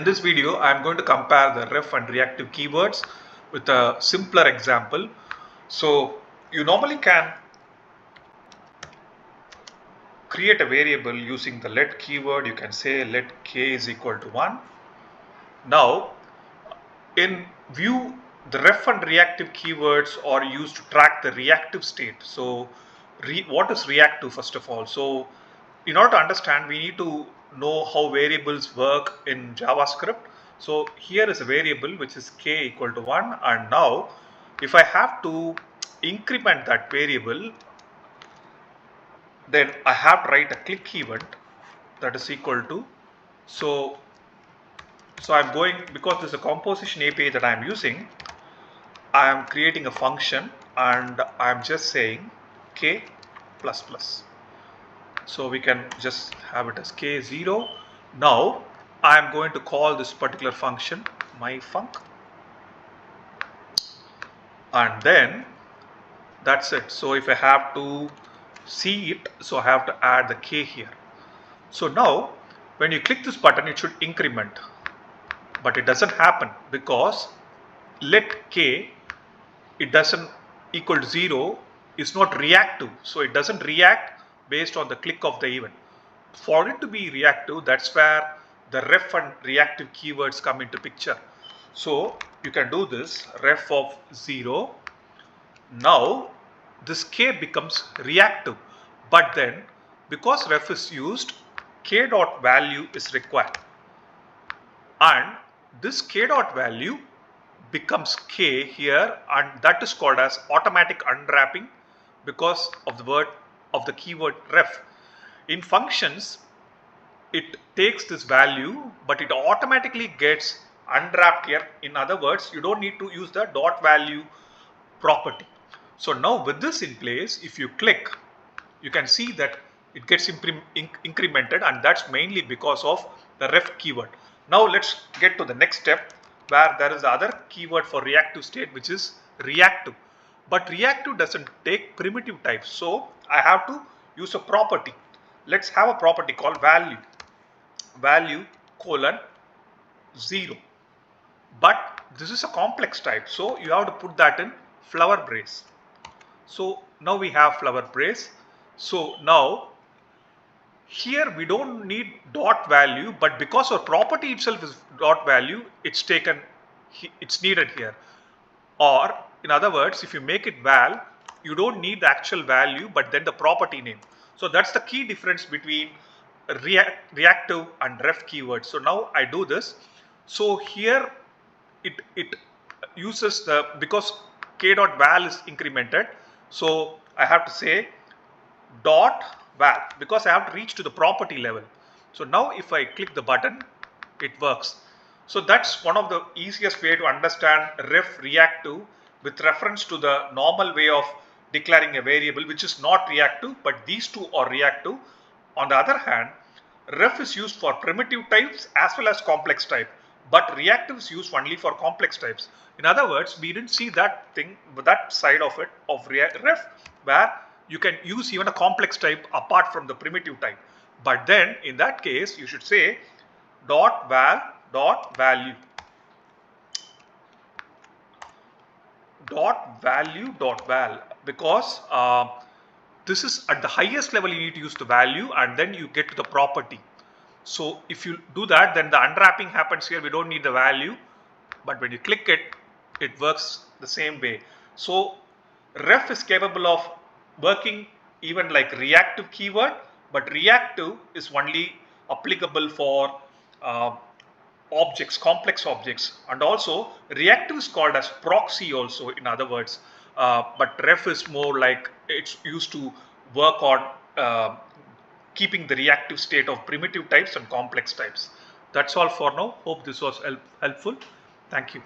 this video, I am going to compare the ref and reactive keywords with a simpler example. So you normally can create a variable using the let keyword. You can say let k is equal to 1. Now in Vue, the ref and reactive keywords are used to track the reactive state. So what is reactive first of all? So in order to understand, we need to know how variables work in JavaScript. So here is a variable which is k equal to 1, and now if I have to increment that variable, then I have to write a click event that is equal to, so I'm going, because this is a composition API that I am using, I am creating a function and I am just saying k plus plus. So we can just have it as k0. Now I am going to call this particular function myfunc, and then that's it. So if I have to see it, so I have to add the k here. So now when you click this button, it should increment, but it doesn't happen because let k, it doesn't equal to 0, is not reactive. So it doesn't react based on the click of the event. For it to be reactive, that's where the ref and reactive keywords come into picture. So you can do this ref of 0. Now this k becomes reactive, but then because ref is used, k dot value is required, and this k dot value becomes k here, and that is called as automatic unwrapping because of the word of the keyword ref. In functions, it takes this value, but it automatically gets unwrapped here. In other words, you don't need to use the dot value property. So now with this in place, if you click, you can see that it gets incremented, and that's mainly because of the ref keyword. Now let's get to the next step, where there is the other keyword for reactive state, which is reactive. But reactive doesn't take primitive types, so I have to use a property. Let's have a property called value colon 0. But this is a complex type, so you have to put that in flower brace. So now we have flower brace. So now here we don't need dot value, but because our property itself is dot value, it's needed here. Or in other words, if you make it val, you don't need the actual value, but then the property name. So that's the key difference between reactive and ref keywords. So now I do this. So here it uses the, because k dot val is incremented, so I have to say dot val because I have to reach to the property level. So now if I click the button, it works. So that's one of the easiest way to understand ref reactive with reference to the normal way of declaring a variable which is not reactive, but these two are reactive. On the other hand, ref is used for primitive types as well as complex type, but reactive is used only for complex types. In other words, we didn't see that thing, that side of it, of ref, where you can use even a complex type apart from the primitive type. But then in that case, you should say dot val dot value dot value dot val, because this is at the highest level. You need to use the value and then you get to the property. So if you do that, then the unwrapping happens here. We don't need the value, but when you click it, it works the same way. So ref is capable of working even like reactive keyword, but reactive is only applicable for objects, complex objects, and also reactive is called as proxy also, in other words, but ref is more like it's used to work on keeping the reactive state of primitive types and complex types. That's all for now. Hope this was helpful. Thank you.